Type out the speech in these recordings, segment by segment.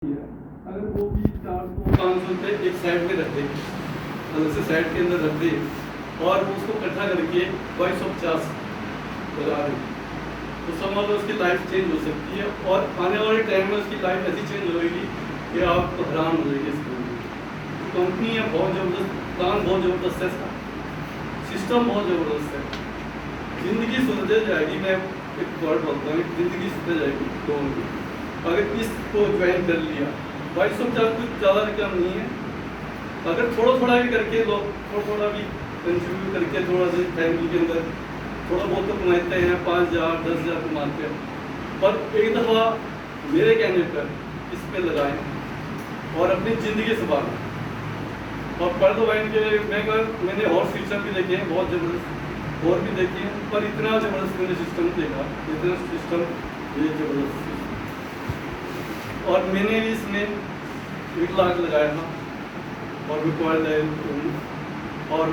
अगर वो भी 400-500 रुपये एक साइड में रख दे, अलग से साइड के अंदर रख दे और उसको इकट्ठा करके 2250 बजा दे तो समझ लो उसकी लाइफ चेंज हो सकती है। और आने वाले टाइम में उसकी लाइफ ऐसी चेंज होगी कि आप तो हैरान हो जाएगी। इस कंपनी है बहुत ज़बरदस्त, प्लान बहुत ज़बरदस्त है, इसका सिस्टम बहुत ज़बरदस्त है, ज़िंदगी सुधर जाएगी। मैं एक वर्ड बोलता हूँ, ज़िंदगी सुधर जाएगी लोगों की अगर इसको ज्वाइन कर लिया। 2250 कुछ ज़्यादा रकम नहीं है, अगर थोड़ा थोड़ा भी करके लोग थोड़ा भी कंट्रीब्यूट करके थोड़ा सा फैमिली के अंदर थोड़ा बहुत तो कमाते हैं, 5000 10,000 कमाते हैं, पर एक दफ़ा मेरे कहने पर इस पे लगाएं और अपनी ज़िंदगी संभालें। और पर्दो वाइन के मैंने और सिस्टम भी देखे हैं बहुत ज़बरदस्त, और भी देखे हैं, पर इतना ज़बरदस्त मैंने सिस्टम देखा, इतना सिस्टम ये ज़बरदस्त। और मैंने भी इसमें 1 लाख लगाया था और और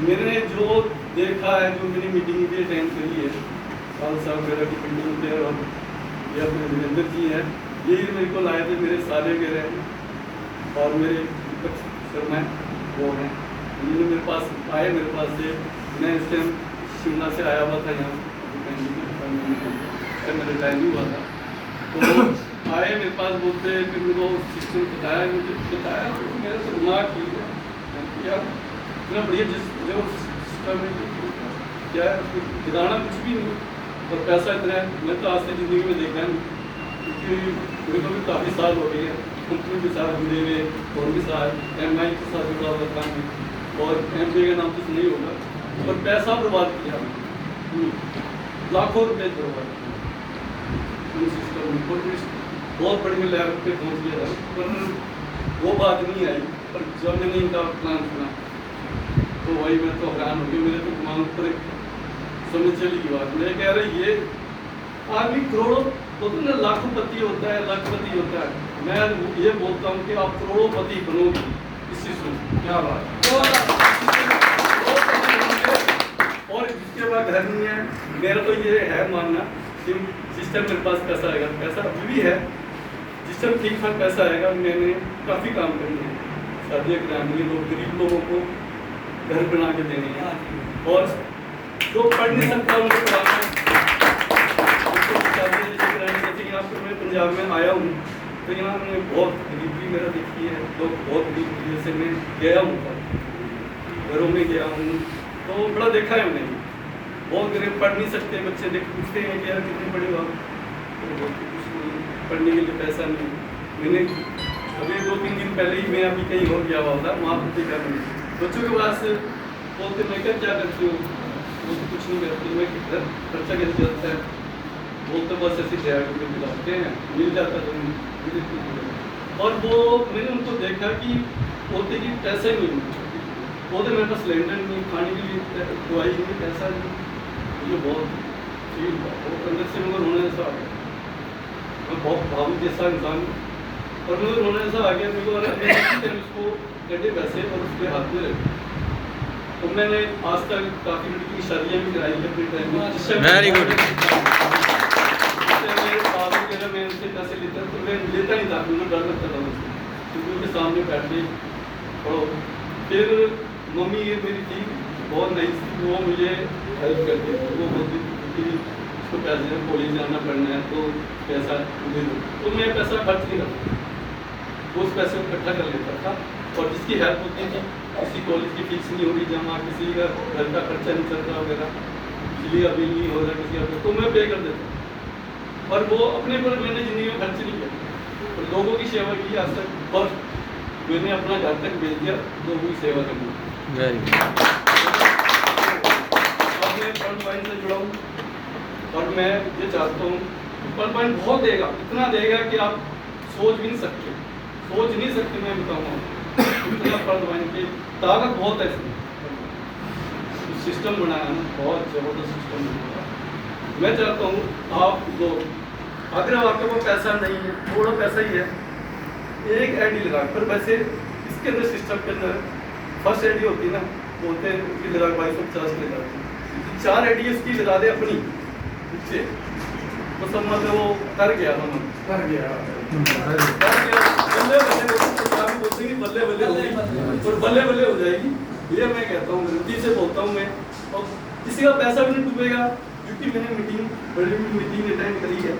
मैंने जो देखा है, जो मेरी मीटिंग भी अटेंड करी है, साहब मेरा की मीटिंग पे, और ये अपने वीरेंद्र जी हैं, यही मेरे को लाए थे, मेरे सारे मेरे और मेरे शर्मा वो हैं, इन्होंने मेरे पास आए, मेरे पास से मैं इस टाइम शिमला से आया हुआ था यहाँ, मेरा टाइम भी हुआ था, तो आए मेरे पास बोलते, फिर मेरे को सिस्टम बताया, मुझे बताया तो मेरा तो दिमाग खुल गया यार, इतना बढ़िया जो सिस्टम है क्या है, दिखाना कुछ भी नहीं और पैसा इतना है। मैं तो आज से ज़िंदगी में देखा नहीं, क्योंकि मेरे को भी काफ़ी साल हो गए हैं कंपनी के साथ जुड़े हुए, और भी साथ MI के साथ जुड़ा हुआ काम है, और MBA का नाम तो नहीं होगा, पर पैसा बर्बाद किया, लाखों रुपये बर्बाद किया सिस्टम, बहुत बड़ी लेवल पे पहुंच गया था, पर वो बात नहीं आई। पर जब मैंने इनका प्लान सुना तो वही मैं तो हैरान हो गया, मेरे तो दिमाग पर समझ चली की बात। मैं कह रही ये आदमी करोड़ों तो ना लाखोंपति होता है, लाखपति होता है, मैं ये बोलता हूँ कि आप करोड़ों-पति बनोगे इस सिस्टम। क्या बात और जिसके बाद घर नहीं है, मेरा तो ये है मानना कि सिस्टम मेरे पास पैसा आएगा, पैसा अभी भी है, सिस्टम ठीक ठाक पैसा आएगा। मैंने काफ़ी काम करने हैं, शादियाँ करानी, लोग गरीब लोगों को घर बना के देने हैं, और जो पढ़ नहीं सकता उनको पढ़ाना है। जैसे यहाँ पर मैं पंजाब में आया हूँ तो यहाँ मैंने बहुत गरीबी मेरा देखी है, लोग बहुत गरीब, जैसे मैं गया हूँ घरों में गया हूँ तो बड़ा देखा है मैंने, बहुत गरीब पढ़ नहीं सकते बच्चे, देख पूछते हैं कि यार कितने पढ़े हो आप, तो बोलते कुछ नहीं, पढ़ने के लिए पैसा नहीं। मैंने अभी 2-3 दिन पहले ही मैं अभी कहीं और गया हुआ था, वहाँ पर देखा मैंने बच्चों के पास बोलते मैं क्या करती हूँ, बोलते कुछ नहीं करती, मैं घर खर्चा कैसे चलता है, बोलते बस ऐसे तैयार करके दिलाते हैं, मिल जाता है। और वो मैंने उनको देखा कि बोलते कि पैसे नहीं बोलते, मेरे पास सिलेंडर नहीं, खाने के लिए दवाई नहीं, पैसा नहीं। ये बहुत फील हुआ, बहुत अंदर से मुझे रोना जैसा आ गया, मैं बहुत भावुक जैसा इंसान हूँ, और मुझे रोना जैसा आ गया। मेरे को उसको गड्ढे पैसे और उसके हाथ में रखे, तो मैंने आज तक काफ़ी लड़की की शादियाँ भी कराई है अपने टाइम में, वेरी गुड। मैं उनसे पैसे लेता तो मैं लेता नहीं था, मुझे डर लगता था मुझसे, क्योंकि उनके सामने बैठे और फिर मम्मी ये मेरी थी बहुत नाइस थी, वो मुझे हेल्प करती थी, वो बोलती थी कि उसको पैसे कॉलेज जाना पड़ना है तो पैसा दे दो, तो मैं पैसा खर्च नहीं करता, उस पैसे को इकट्ठा कर लेता था, और जिसकी हेल्प होती थी, किसी कॉलेज की फीस नहीं हो रही जमा, किसी का घर का खर्चा नहीं चल रहा वगैरह, बिजली का बिल नहीं हो रहा किसी का, तो मैं पे कर देता, और वो अपने पर मैंने ज़िंदगी में खर्च नहीं किया, तो लोगों की सेवा की आज तक, और मैंने अपना घर तक भेज दिया लोगों की सेवा करनी। और मैं फर्स्ट वाइन से जुड़ा हूँ, और मैं ये चाहता हूँ फर्स्ट वाइन बहुत देगा, इतना देगा कि आप सोच भी नहीं सकते, मैं बताऊँगा इतना फर्स्ट वाइन की ताकत बहुत है इसमें, सिस्टम बनाया ना, बहुत ज़बरदस्त सिस्टम बनाया। मैं चाहता हूँ आप लोग, अगर आपके पास पैसा नहीं है, थोड़ा पैसा ही है, एक आईडी लगा, पर वैसे इसके अंदर सिस्टम के अंदर फर्स्ट आईडी होती है ना, बोलते हैं उसकी लगा 2250 लगा, 4 आईडी उसकी लगा दे अपनी, तो समझ में वो कर गया समझ कर गया बल्ले बल्ले बोलते हैं बल्ले बल्ले हो गई और बल्ले बल्ले हो जाएगी। ये मैं कहता हूँ, गलती से बोलता हूँ मैं। और किसी का पैसा भी नहीं डूबेगा, क्योंकि मैंने बड़ी मीटिंग अटेंड करी है,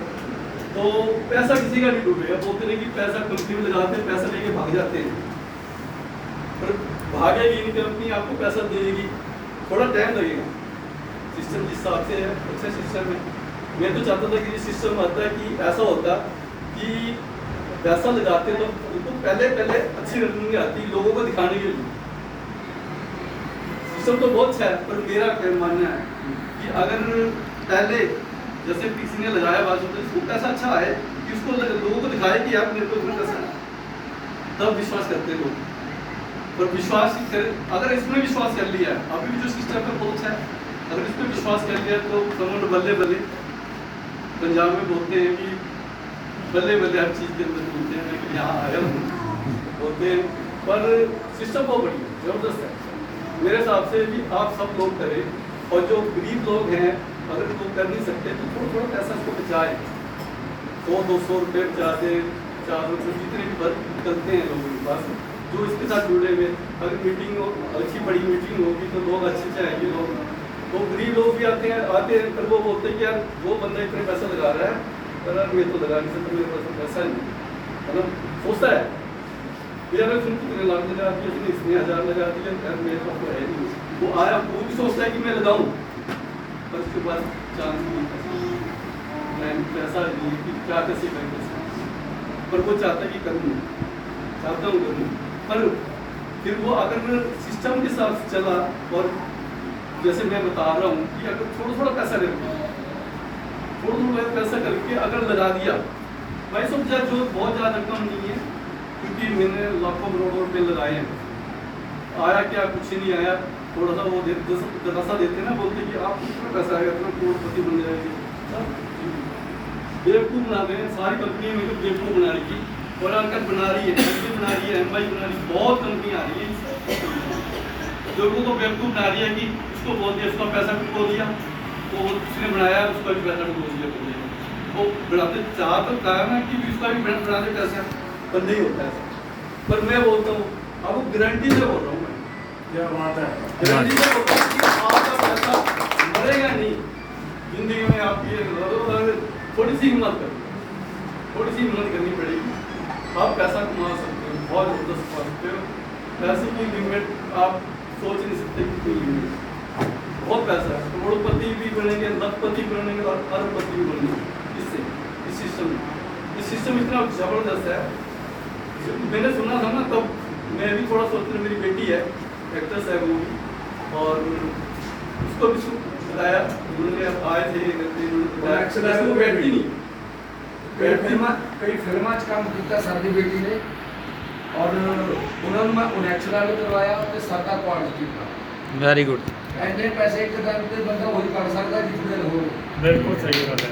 तो पैसा किसी का नहीं डूबेगा। बोलते नहीं कि पैसा कंपनी में लगाते हैं, पैसा लेके भाग जाते हैं, पर भागेगी नहीं कंपनी, आपको पैसा देगी, थोड़ा टाइम लगेगा। सिस्टम जिस हिसाब से है अच्छा सिस्टम है। मैं तो चाहता था कि ये सिस्टम आता है कि ऐसा होता कि पैसा लगाते तो उनको पहले अच्छी रनिंग आती लोगों को दिखाने के लिए। सिस्टम तो बहुत अच्छा है, पर मेरा क्या मानना है कि अगर पहले जैसे किसी ने लगाया बात तो इसको पैसा अच्छा आए कि उसको लोगों को दिखाए कि यार मेरे को इतना पैसा है, तब विश्वास करते लोग। पर विश्वास अगर इसमें विश्वास कर लिया, अभी भी जो सिस्टम है बहुत अच्छा है, अगर इसमें विश्वास कर लिया तो समझ बल्ले बल्ले। पंजाब में बोलते हैं कि बल्ले बल्ले हर चीज़ के अंदर बोलते हैं, मैं यहाँ आया हूँ बोलते हैं। पर सिस्टम बहुत बढ़िया ज़बरदस्त है मेरे हिसाब से भी। आप सब लोग करें, और जो गरीब लोग हैं अगर वो कर नहीं सकते तो थोड़ा थोड़ा पैसा इसको बचाए, 100-200 रुपये बचाते, 4 रुपये जितने भी निकलते हैं लोगों के पास जो इसके साथ जुड़े हुए। अगर मीटिंग हो, अच्छी बड़ी मीटिंग होगी तो लोग अच्छे से आएंगे लोग। तो गरीब लोग भी आते हैं पर वो बोलते हैं कि यार वो बंदा इतने पैसा लगा रहा है, पर यार मैं तो लगा नहीं सकता, मेरे पास पैसा नहीं, मतलब सोचता है यार तुम कितने लाख लगा दिए, इसने 1000 लगा दिया, यार मेरे पास तो है नहीं। वो आया, वो भी सोचता है कि मैं लगाऊं, पर उसके बाद चांस नहीं, मैं पैसा नहीं कि क्या कैसे मैं पैसा, पर वो चाहता है कि करूँ, चाहता हूँ करूँ। पर फिर वो अगर सिस्टम के साथ चला, और जैसे मैं बता रहा हूँ कि अगर थोड़ा थोड़ा पैसा करके अगर लगा दिया, भाई सब जो बहुत ज़्यादा रकम नहीं है, क्योंकि मैंने लाखों करोड़ों रुपये लगाए हैं, आया क्या कुछ नहीं आया, थोड़ा सा वो दरासा देते ना, बोलते कि आप कितना पैसा आएगा, इतना करोड़पति बन जाएगी। बेवकूफ़ बना रहे हैं सारी कंपनी में, तो बेवकूफ़ बना रही थी, और अनकर बना रही है, कंपनी बना रही है, MI बना रही है, बहुत कंपनी आ रही है लोगों को बेवकूफ़ बना रही है कि उसको बोल दिया, उसका पैसा भी खो दिया, तो उसने बनाया उसका भी पैसा भी खो दिया। वो बनाते चाह तो कहा ना कि उसका भी बना दे पैसा, पर नहीं होता है। पर मैं बोलता हूँ, अब वो गारंटी से बोल रहा हूँ मैं, क्या बात है, गारंटी से बोल रहा हूँ कि आपका पैसा मरेगा नहीं जिंदगी में। आप ये थोड़ी सी हिम्मत करो, थोड़ी सी हिम्मत करनी पड़ेगी, आप पैसा कमा सकते हो, बहुत ज़बरदस्त कमा सकते हो। पैसे की लिमिट आप सोच नहीं सकते कितनी लिमिट, बहुत पैसा है। करोड़पति भी बनेंगे, लखपति भी बनेंगे, और अरबपति भी बनेंगे इससे, इस सिस्टम इतना ज़बरदस्त है। मैंने सुना था ना, तब मैं भी थोड़ा सोचता, मेरी बेटी है एक्ट्रेस है वो भी, और उसको भी बताया, उन्होंने आए थे वो बैठती नहीं, कई फिल्मां च काम किया साडी बेटी ने, और उन्होंने एक्चुअली करवाया तो सादा क्वालिटी किया, वेरी गुड। ऐसे पैसे एक टाइम पे बंदा वही कर सकता है जितने हो। बिल्कुल सही बात है।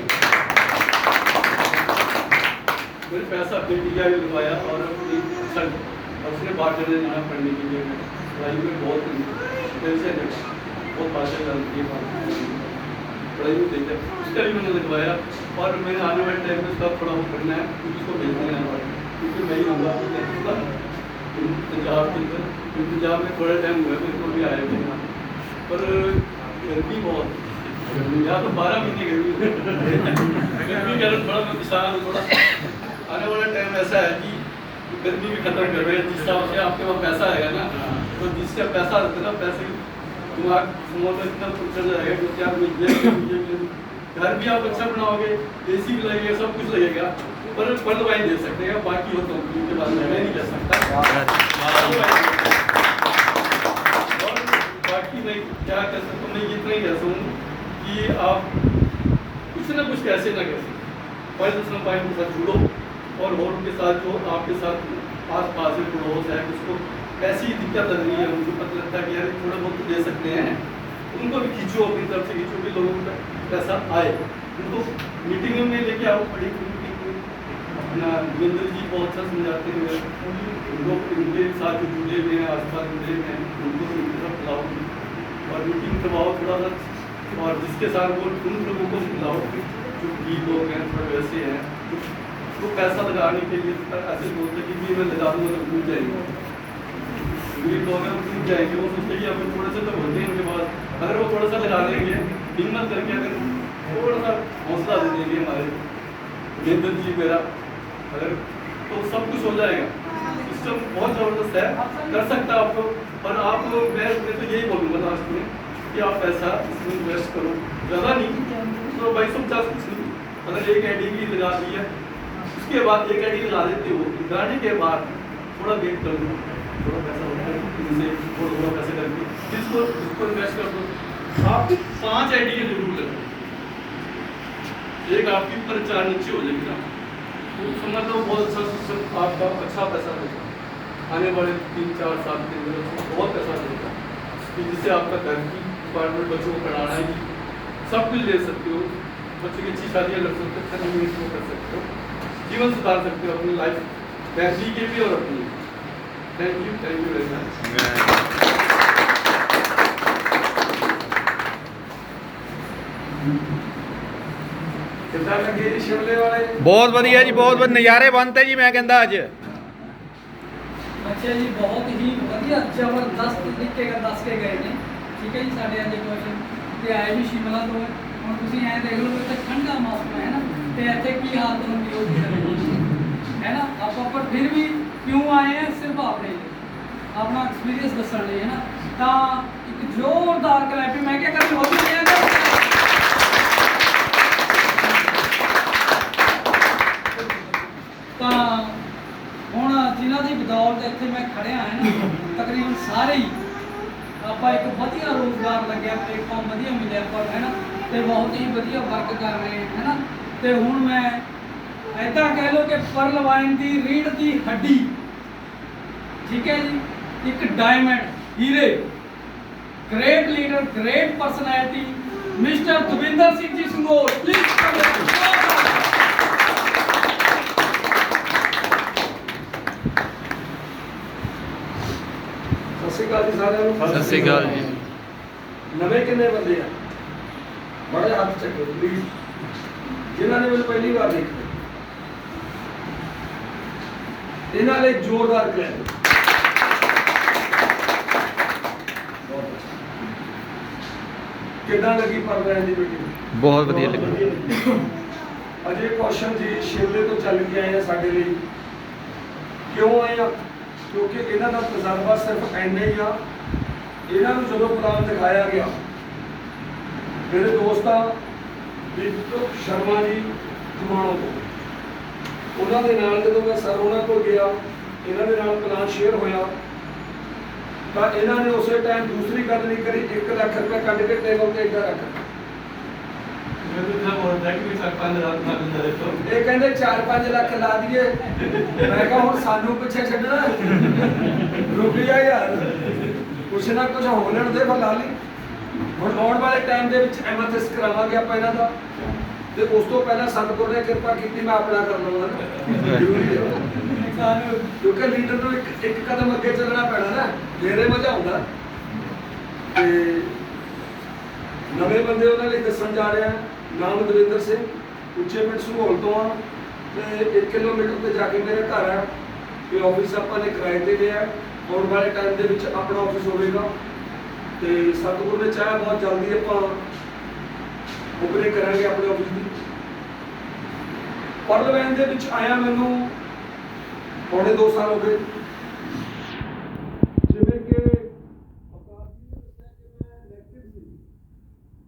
मैंने पैसा अपनी बिटिया भी लगवाया, और अपनी अच्छा उसने बात करने जाना पढ़ने के लिए, पढ़ाई में बहुत टेंशन है, बहुत बातें करती है, पढ़ाई में देखते उसका भी मैंने लगवाया। और मैंने आने वाले टाइम में उसका थोड़ा वो करना है, क्योंकि उसको भेजने आना है, क्योंकि मैं ही आऊँगा पंजाब के अंदर, पंजाब में थोड़ा टाइम हुआ है मेरे को भी आए थे यहाँ, पर गर्मी बहुत, यहाँ तो 12 महीने गर्मी गर्मी के कारण थोड़ा मैं किसान हूँ। थोड़ा आने वाला टाइम ऐसा है कि गर्मी भी खत्म कर रहे हैं, जिस हिसाब से आपके पास पैसा आएगा ना, तो जिसका पैसा रहता है ना, पैसे दिमाग समोसा इतना चल जाएगा, जो कि आप घर भी आप अच्छा बनाओगे, AC भी लगेगा, सब कुछ लगेगा, पर वाइन दे सकते हैं, बाकी हो तो उनके बाद मैं नहीं कर सकता। और बाकी मैं क्या कर सकता हूँ, मैं इतना ही कह सकूँ कि आप कुछ ना कुछ कैसे ना कैसे पॉइंट के साथ जुड़ो, और उनके साथ जो आपके साथ आस पास में पड़ोस है, उसको ऐसी दिक्कत लग रही है, उनको पता लगता है कि यार थोड़ा बहुत दे सकते हैं, उनको भी खींचो, अपनी तरफ से खींचो कि लोगों का पैसा आए, उनको मीटिंग में लेके आओ, बड़ी अपना वीरेंद्र जी बहुत अच्छा समझाते हैं, लोग इनके साथ जो जुड़े हुए हैं, आसपास जुड़े हुए हैं, उनको भी इनकी तरफ बुलाओ और मीटिंग करवाओ थोड़ा सा, और जिसके साथ वो उन लोगों को बुलाओ, जो भी लोग हैं थोड़े वैसे हैं, वो पैसा लगाने के लिए ऐसे बोलते हैं कि मैं लगा दूँगा तो डूब जाएंगे। गरीब लोग हैं वो डूब जाएंगे, वो सोचते हैं कि हमें थोड़े से तो होते हैं उनके पास, अगर वो थोड़ा सा लगा देंगे हिम्मत करके, अगर थोड़ा सा हौसला दे देंगे हमारे गेंदर जी मेरा, अगर तो सब कुछ हो जाएगा। सिस्टम बहुत ज़बरदस्त है, कर सकता है आपको। और आप मैं तो यही बोलूँगा लास्ट में कि आप पैसा इसमें इन्वेस्ट करो, ज़्यादा नहीं तो 250 कुछ नहीं, अगर एक आईडी की लगा दी है उसके बाद एक आईडी लगा देते हो, लगाने के बाद थोड़ा वेट कर लो, थोड़ा पैसा होता है इनसे थोड़ा थोड़ा पैसे करके जिसको इन्वेस्ट कर दो। आप 5 आईडी की जरूर करो, एक आपकी ऊपर 4 नीचे हो जाएगी ना, तो समझ लो बहुत अच्छा सिस्टम, आपका अच्छा पैसा देगा आने वाले 3-4 साल के अंदर, बहुत पैसा देगा कि जिससे आपका घर की डिपार्टमेंट, बच्चों को पढ़ाना ही, सब कुछ ले सकते हो, बच्चों की अच्छी शादियाँ कर सकते हो, अच्छा कर सकते हो, जीवन सुधार सकते हो अपनी लाइफ, फैमिली के भी और अपनी। Thank you very much. ਕਿੱਦਾਂ ਲੱਗੇ ਜੀ ਸ਼ਿਮਲੇ ਵਾਲੇ? ਬਹੁਤ ਵਧੀਆ ਜੀ, ਬਹੁਤ ਵਧੀਆ ਨਜ਼ਾਰੇ ਬਣਤੇ ਜੀ, ਮੈਂ ਕਹਿੰਦਾ ਅੱਜ। ਅੱਛਾ ਜੀ, ਬਹੁਤ ਹੀ ਵਧੀਆ ਜ਼ਬਰਦਸਤ ਤਰੀਕੇ ਨਾਲ ਦੱਸ ਕੇ ਗਏ ਨੇ। ਠੀਕ ਹੈ ਜੀ, ਸਾਡੇ ਅੱਜ ਕੁਐਸਚਨ ਤੇ ਆਏ ਵੀ ਸ਼ਿਮਲਾ ਤੋਂ। ਹੁਣ ਤੁਸੀਂ ਐਂ ਦੇਖ ਲਓ ਕਿ ਠੰਡਾ ਮੌਸਮ ਹੈ ਨਾ, ਤੇ ਇੱਥੇ ਕੀ ਹਾਲਤ ਹੁੰਦੀ ਹੋਊਗੀ ਹੈ ਨਾ। ਆਪਾਂ ਪਰ ਫਿਰ ਵੀ ਕਿਉਂ ਆਏ ਆ, ਸਿਰਫ ਆਪਣੇ ਲਈ, ਆਪਣਾ ਐਕਸਪੀਰੀਅੰਸ ਦੱਸਣ ਲਈ, ਹੈ ਨਾ। ਤਾਂ ਇੱਕ ਜ਼ੋਰਦਾਰ ਕਲੈਪਿੰਗ ਮੈਂ ਕਿਹਾ ਕਰੀ ਹੋ ਗਈ ਹੈ ਤਾਂ ਹੁਣ ਜਿਨ੍ਹਾਂ ਦੀ ਬਦੌਲਤ ਇੱਥੇ ਮੈਂ ਖੜਿਆ ਹੈ ਨਾ, ਤਕਰੀਬਨ ਸਾਰੇ ਹੀ ਆਪਾਂ ਇੱਕ ਵਧੀਆ ਰੋਜ਼ਗਾਰ ਲੱਗਿਆ, ਪਲੇਟਫਾਰਮ ਵਧੀਆ ਮਿਲਿਆ ਪਰ, ਹੈ ਨਾ, ਤੇ ਬਹੁਤ ਹੀ ਵਧੀਆ ਵਰਕ ਕਰ ਰਹੇ ਹੈ ਨਾ। ਤੇ ਹੁਣ ਮੈਂ ਇੱਦਾਂ ਕਹਿ ਲਓ ਕਿ ਪਰਲ ਵਾਈਨ ਦੀ ਰੀੜ ਦੀ ਹੱਡੀ, ਠੀਕ ਹੈ ਜੀ, ਇੱਕ ਡਾਇਮੰਡ ਹੀਰੇ, great leader, great personality, mister Davinder Singh ji Sanghol, please. ਸਤਿ ਸ਼੍ਰੀ ਅਕਾਲ ਜੀ ਸਾਰਿਆਂ ਨੂੰ। ਸਤਿ ਸ਼੍ਰੀ ਅਕਾਲ ਜੀ। ਨਵੇਂ ਕਿੰਨੇ ਬੰਦੇ ਆ? ਬੜੇ ਹੱਥ ਚੱਕੋ ਪਲੀਜ਼, ਜਿਨ੍ਹਾਂ ਨੇ ਮੈਨੂੰ ਪਹਿਲੀ ਵਾਰ ਦੇਖਿਆ, ਇਹਨਾਂ ਲਈ ਜ਼ੋਰਦਾਰ ਕਲੈਪ। ਕਿੱਦਾਂ ਲੱਗੀ ਪਰਵੈਨ ਦੀ ਵੀਡੀਓ? ਬਹੁਤ ਵਧੀਆ ਲੱਗੀ। ਅਜੇ ਕੌਸ਼ਨ ਜੀ ਸ਼ਿਮਲੇ ਤੋਂ ਚੱਲ ਕੇ ਆਏ ਆ ਸਾਡੇ ਲਈ। ਕਿਉਂ ਆਏ ਆ? ਕਿਉਂਕਿ ਇਹਨਾਂ ਦਾ ਤਜਰਬਾ ਸਿਰਫ ਇੰਨਾ ਹੀ ਆ। ਇਹਨਾਂ ਨੂੰ ਜਦੋਂ ਪਲਾਨ ਦਿਖਾਇਆ ਗਿਆ, ਮੇਰੇ ਦੋਸਤਾਂ ਦੀਪਕ ਸ਼ਰਮਾ ਜੀ ਖਮਾਣੋਂ ਤੋਂ, ਉਹਨਾਂ ਦੇ ਨਾਲ ਜਦੋਂ ਮੈਂ ਸਰ ਉਹਨਾਂ ਕੋਲ ਗਿਆ, ਇਹਨਾਂ ਦੇ ਨਾਲ ਪਲਾਨ ਸ਼ੇਅਰ ਹੋਇਆ, ਤਾਂ ਇਹਨਾਂ ਨੇ ਉਸੇ ਟਾਈਮ ਦੂਸਰੀ ਗੱਲ ਨਹੀਂ ਕਰੀ, 1 ਲੱਖ ਰੁਪਏ ਕੱਢ ਕੇ ਟੇਬਲ ਤੇ ਇੱਦਾਂ ਰੱਖ। ਇਹ ਕਹਿੰਦੇ 4-5 ਲੱਖ ਲਾ ਦਈਏ। ਮੈਂ ਕਿਹਾ ਹੁਣ ਸਾਨੂੰ ਪਿੱਛੇ ਛੱਡਣਾ, ਰੁਕ ਜਾ ਯਾਰ, ਕੁਛ ਨਾ ਕੁਛ ਹੋ ਲੈਣ ਦੇ, ਫਿਰ ਲਾ ਲਈ। ਹੁਣ ਆਉਣ ਵਾਲੇ ਟਾਈਮ ਦੇ ਵਿੱਚ ਐਮਐਥਐਸ ਕਰਾਵਾਂਗੇ ਆਪਾਂ ਇਹਨਾਂ ਦਾ, ਤੇ ਉਸ ਤੋਂ ਪਹਿਲਾਂ ਸਤਿਗੁਰ ਨੇ ਕਿਰਪਾ ਕੀਤੀ ਮੈਂ ਆਪਣਾ ਕਰ ਲਵਾਂਗਾ, ਕਿਉਂਕਿ ਲੀਡਰ ਨੂੰ ਇੱਕ ਕਦਮ ਅੱਗੇ ਚੱਲਣਾ ਪੈਣਾ ਨਾ, ਮੇਰੇ ਮਜ਼ਾ ਆਉਂਦਾ। ਤੇ ਨਵੇਂ ਬੰਦੇ ਉਹਨਾਂ ਲਈ ਦੱਸਣ ਜਾ ਰਿਹਾ। ਨਾਮ ਦਵਿੰਦਰ ਸਿੰਘ, ਉੱਚੇ ਪਿੰਡ ਸੰਘੋਲ ਤੋਂ ਆ, ਤੇ 1 ਕਿਲੋਮੀਟਰ ਤੇ ਜਾ ਕੇ ਮੇਰੇ ਘਰ ਆ। ਇਹ ਆਫਿਸ ਆਪਾਂ ਨੇ ਕਿਰਾਏ ਤੇ ਲਿਆ। ਆਉਣ ਵਾਲੇ ਟਾਈਮ ਦੇ ਵਿੱਚ ਆਪਣਾ ਆਫਿਸ ਹੋਵੇਗਾ, ਤੇ ਸਤਿਗੁਰ ਨੇ ਚਾਹਿਆ ਬਹੁਤ ਜਲਦੀ ਆਪਾਂ ਓਪਨਿੰਗ ਕਰਾਂਗੇ ਆਪਣੇ ਆਫਿਸ ਦੀ। ਪਰਲ ਵੈਨ ਦੇ ਵਿੱਚ ਆਇਆ ਮੈਨੂੰ ਪੌਣੇ 2 ਸਾਲ ਹੋ ਗਏ। ਜਿਵੇਂ ਕਿ ਆਕਾਸ਼ ਜੀ ਨੇ ਦੱਸਿਆ ਕਿ ਮੈਂ ਨੈਗੇਟਿਵ ਸੀ,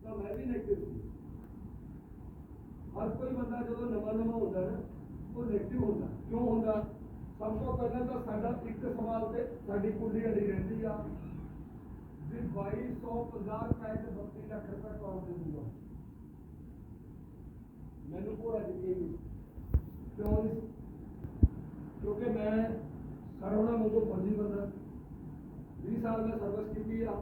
ਤਾਂ ਮੈਂ ਵੀ ਨੈਗੇਟਿਵ ਸੀ। ਹਰ ਕੋਈ ਬੰਦਾ ਜਦੋਂ ਨਵਾਂ ਹੁੰਦਾ ਨਾ, ਉਹ ਨੈਗੇਟਿਵ ਹੁੰਦਾ। ਕਿਉਂ ਹੁੰਦਾ? ਸਭ ਤੋਂ ਪਹਿਲਾਂ ਤਾਂ ਸਾਡਾ ਇੱਕ ਸਵਾਲ ਤੇ ਸਾਡੀ ਕੁੰਡੀ ਅੜੀ ਰਹਿੰਦੀ ਆ ਵੀ 2250 ਰੁਪਏ ਤੇ 32 ਲੱਖ ਰੁਪਏ ਕੌਣ ਦੇ ਦੂਗਾ। ਮੈਨੂੰ ਪੂਰਾ ਯਕੀਨ ਨਹੀਂ। ਕਿਉਂ ਨਹੀਂ? ਕਿਉਂਕਿ ਮੈਂ ਸਰ ਉਹਨਾਂ ਵਾਂਗੂ ਫੌਜੀ ਬੰਦਾ, 20 ਸਾਲ ਮੈਂ ਸਰਵਿਸ ਕੀਤੀ ਆ।